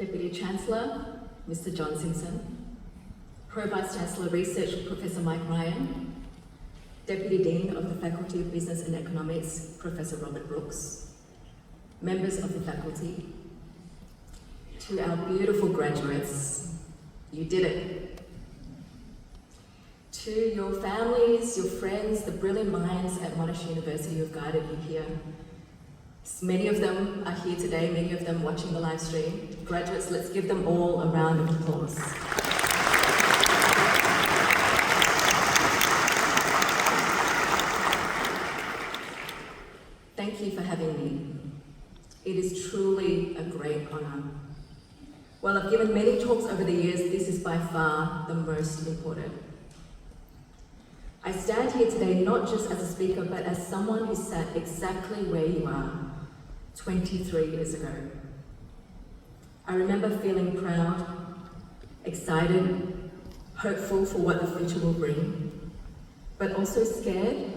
Deputy Chancellor, Mr. John Simpson, Pro Vice Chancellor Research, Professor Mike Ryan, Deputy Dean of the Faculty of Business and Economics, Professor Robert Brooks, members of the faculty, to our beautiful graduates, you did it. To your families, your friends, the brilliant minds at Monash University who have guided you here. Many of them are here today, many of them watching the live stream. Graduates, let's give them all a round of applause. Thank you for having me. It is truly a great honor. While I've given many talks over the years, this is by far the most important. I stand here today not just as a speaker, but as someone who sat exactly where you are 23 years ago. I remember feeling proud, excited, hopeful for what the future will bring, but also scared,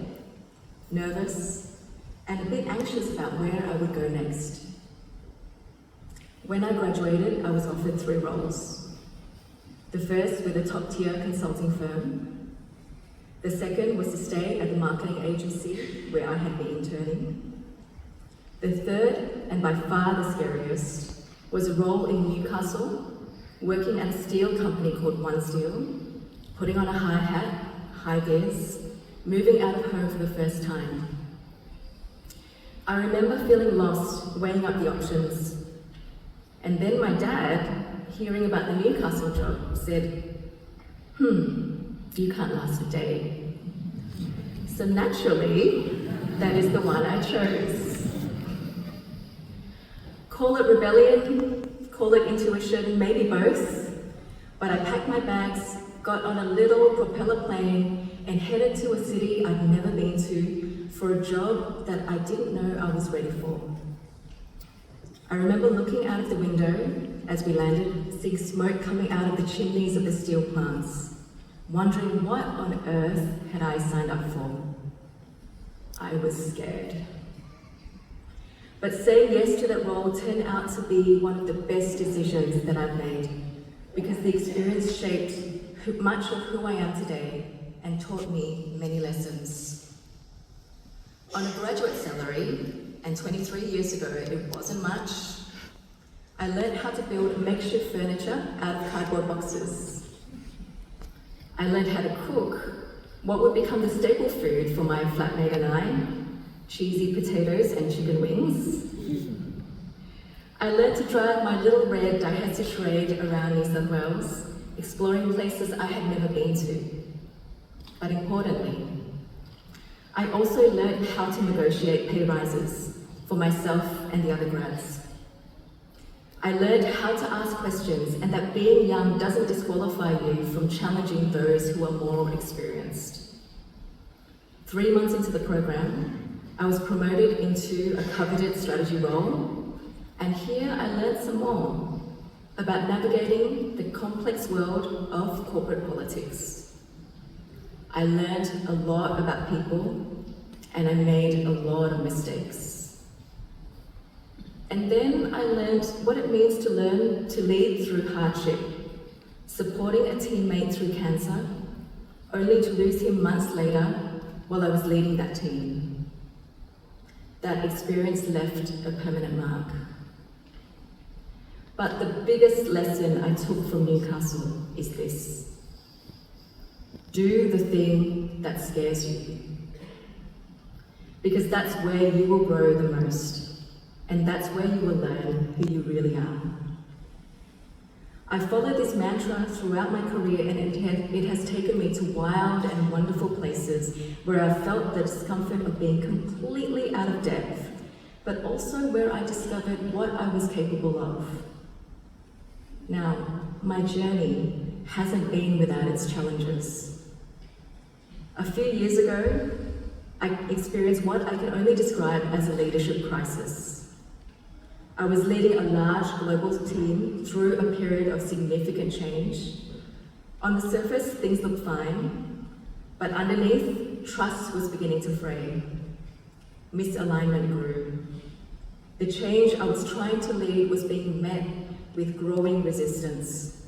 nervous, and a bit anxious about where I would go next. When I graduated, I was offered 3 roles. The first with a top-tier consulting firm. The second was to stay at the marketing agency where I had been interning. The third, and by far the scariest, was a role in Newcastle, working at a steel company called One Steel, putting on a hard hat, high vis, moving out of home for the first time. I remember feeling lost, weighing up the options. And then my dad, hearing about the Newcastle job, said, you can't last a day. So naturally, that is the one I chose. Call it rebellion, call it intuition, maybe both, but I packed my bags, got on a little propeller plane, and headed to a city I'd never been to for a job that I didn't know I was ready for. I remember looking out of the window as we landed, seeing smoke coming out of the chimneys of the steel plants, wondering what on earth had I signed up for. I was scared. But saying yes to that role turned out to be one of the best decisions that I've made, because the experience shaped much of who I am today and taught me many lessons. On a graduate salary, and 23 years ago it wasn't much, I learned how to build makeshift furniture out of cardboard boxes. I learned how to cook what would become the staple food for my flatmate and I, cheesy potatoes and chicken wings. I learned to drive my little red Daihatsu Charade around New South Wales, exploring places I had never been to. But importantly, I also learned how to negotiate pay rises for myself and the other grads. I learned how to ask questions and that being young doesn't disqualify you from challenging those who are more experienced. 3 months into the program, I was promoted into a coveted strategy role, and here I learned some more about navigating the complex world of corporate politics. I learned a lot about people, and I made a lot of mistakes. And then I learned what it means to learn to lead through hardship, supporting a teammate through cancer, only to lose him months later while I was leading that team. That experience left a permanent mark. But the biggest lesson I took from Newcastle is this: do the thing that scares you. Because that's where you will grow the most, and that's where you will learn who you really are. I followed this mantra throughout my career, and it has taken me to wild and wonderful places where I felt the discomfort of being completely out of depth, but also where I discovered what I was capable of. Now, my journey hasn't been without its challenges. A few years ago, I experienced what I can only describe as a leadership crisis. I was leading a large global team through a period of significant change. On the surface, things looked fine, but underneath, trust was beginning to fray. Misalignment grew. The change I was trying to lead was being met with growing resistance.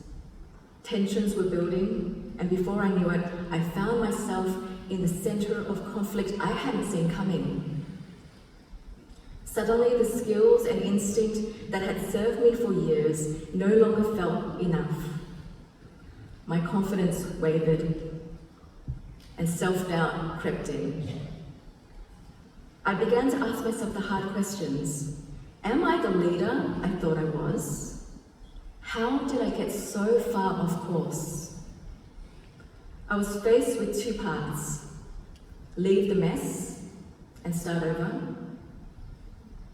Tensions were building, and before I knew it, I found myself in the center of conflict I hadn't seen coming. Suddenly, the skills and instinct that had served me for years no longer felt enough. My confidence wavered, and self-doubt crept in. I began to ask myself the hard questions. Am I the leader I thought I was? How did I get so far off course? I was faced with two paths: leave the mess and start over,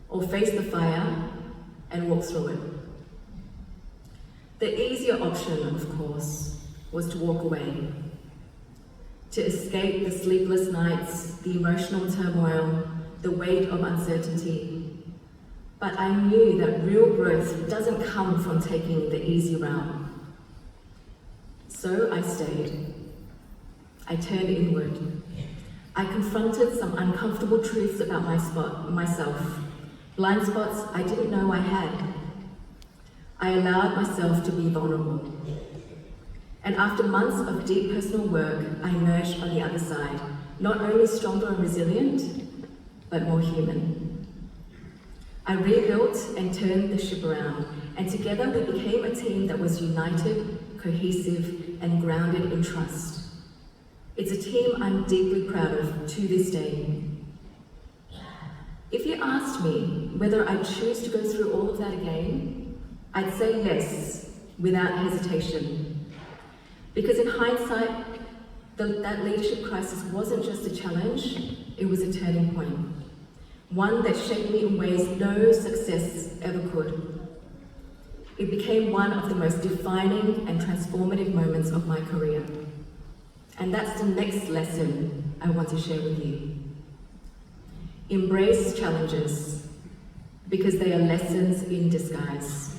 or face the fire and walk through it. The easier option, of course, was to walk away, to escape the sleepless nights, the emotional turmoil, the weight of uncertainty. But I knew that real growth doesn't come from taking the easy route. So I stayed. I turned inward. I confronted some uncomfortable truths about myself, blind spots I didn't know I had. I allowed myself to be vulnerable. And after months of deep personal work, I emerged on the other side, not only stronger and resilient, but more human. I rebuilt and turned the ship around, and together we became a team that was united, cohesive, and grounded in trust. It's a team I'm deeply proud of to this day. If you asked me whether I'd choose to go through all of that again, I'd say yes, without hesitation. Because in hindsight, that leadership crisis wasn't just a challenge, it was a turning point. One that shaped me in ways no success ever could. It became one of the most defining and transformative moments of my career. And that's the next lesson I want to share with you. Embrace challenges, because they are lessons in disguise.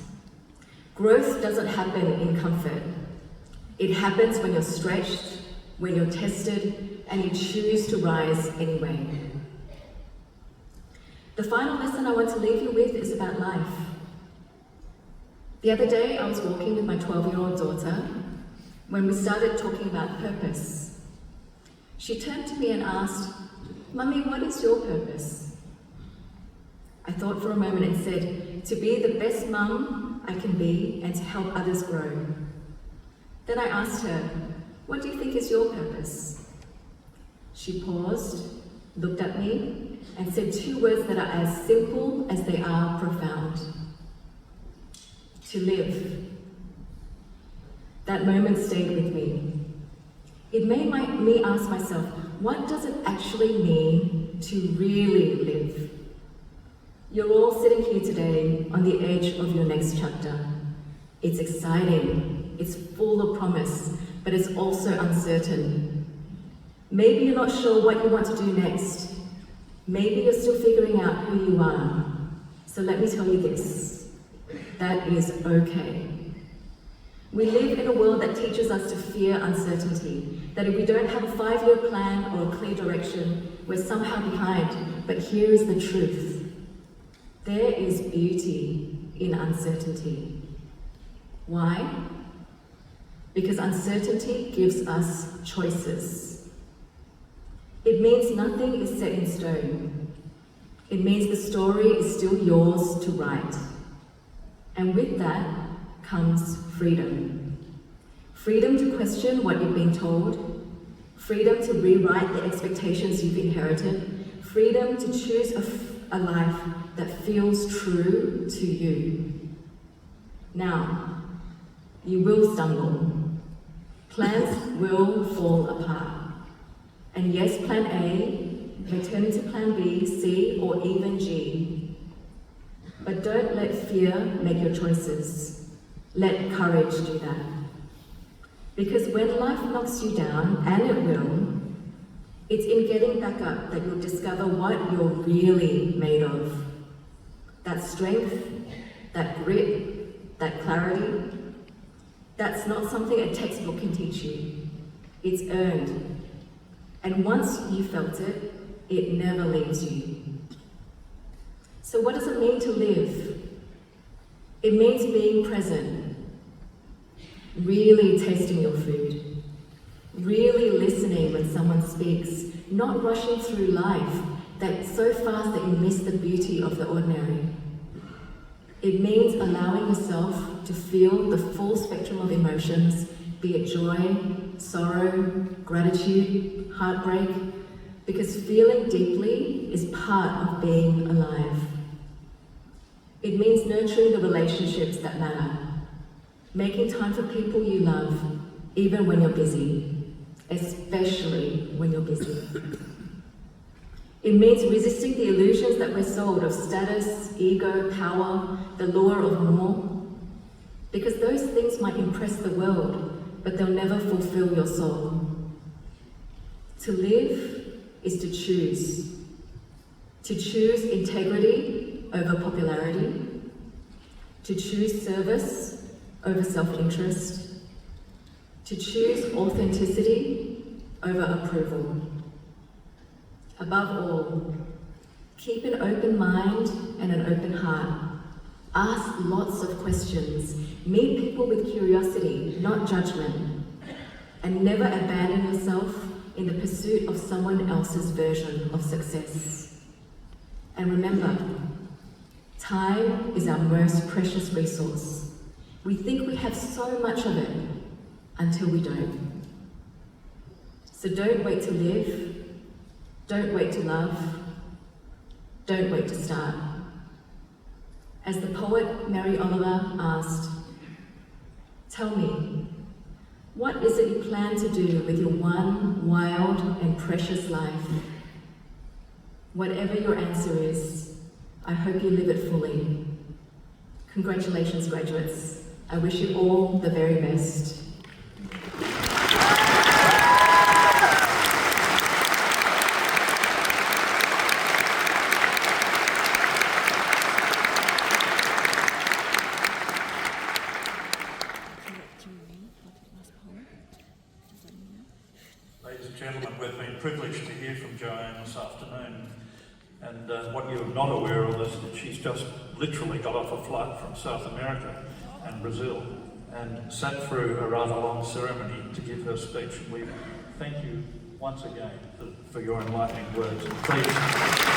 Growth doesn't happen in comfort. It happens when you're stretched, when you're tested, and you choose to rise anyway. The final lesson I want to leave you with is about life. The other day, I was walking with my 12-year-old daughter when we started talking about purpose. She turned to me and asked, "Mummy, what is your purpose?" I thought for a moment and said, "To be the best mum I can be and to help others grow." Then I asked her, "What do you think is your purpose?" She paused, looked at me, and said two words that are as simple as they are profound. To live. That moment stayed with me. It made me ask myself, what does it actually mean to really live? You're all sitting here today on the edge of your next chapter. It's exciting, it's full of promise, but it's also uncertain. Maybe you're not sure what you want to do next. Maybe you're still figuring out who you are. So let me tell you this, that is okay. We live in a world that teaches us to fear uncertainty, that if we don't have a 5-year plan or a clear direction, we're somehow behind. But here is the truth. There is beauty in uncertainty. Why? Because uncertainty gives us choices. It means nothing is set in stone. It means the story is still yours to write. And with that comes freedom. Freedom to question what you've been told. Freedom to rewrite the expectations you've inherited. Freedom to choose a life that feels true to you. Now, you will stumble. Plans will fall apart. And yes, plan A may turn into plan B, C, or even G. But don't let fear make your choices. Let courage do that. Because when life knocks you down, and it will, it's in getting back up that you'll discover what you're really made of. That strength, that grit, that clarity, that's not something a textbook can teach you. It's earned. And once you felt it, it never leaves you. So what does it mean to live? It means being present, really tasting your food, really listening when someone speaks, not rushing through life that's so fast that you miss the beauty of the ordinary. It means allowing yourself to feel the full spectrum of emotions, be it joy, sorrow, gratitude, heartbreak, because feeling deeply is part of being alive. It means nurturing the relationships that matter, making time for people you love, even when you're busy, especially when you're busy. It means resisting the illusions that we're sold of status, ego, power, the lure of more, because those things might impress the world, but they'll never fulfill your soul. To live is to choose. To choose integrity over popularity. To choose service over self-interest. To choose authenticity over approval. Above all, keep an open mind and an open heart. Ask lots of questions. Meet people with curiosity, not judgment. And never abandon yourself in the pursuit of someone else's version of success. And remember, time is our most precious resource. We think we have so much of it until we don't. So don't wait to live, don't wait to love, don't wait to start. As the poet Mary Oliver asked, tell me, what is it you plan to do with your one wild and precious life? Whatever your answer is, I hope you live it fully. Congratulations, graduates. I wish you all the very best. Ladies and gentlemen, we've been privileged to hear from Joanne this afternoon, and what you're not aware of is that she's just literally got off a flight from South America and Brazil and sat through a rather long ceremony to give her speech. We thank you once again for your enlightening words. Please.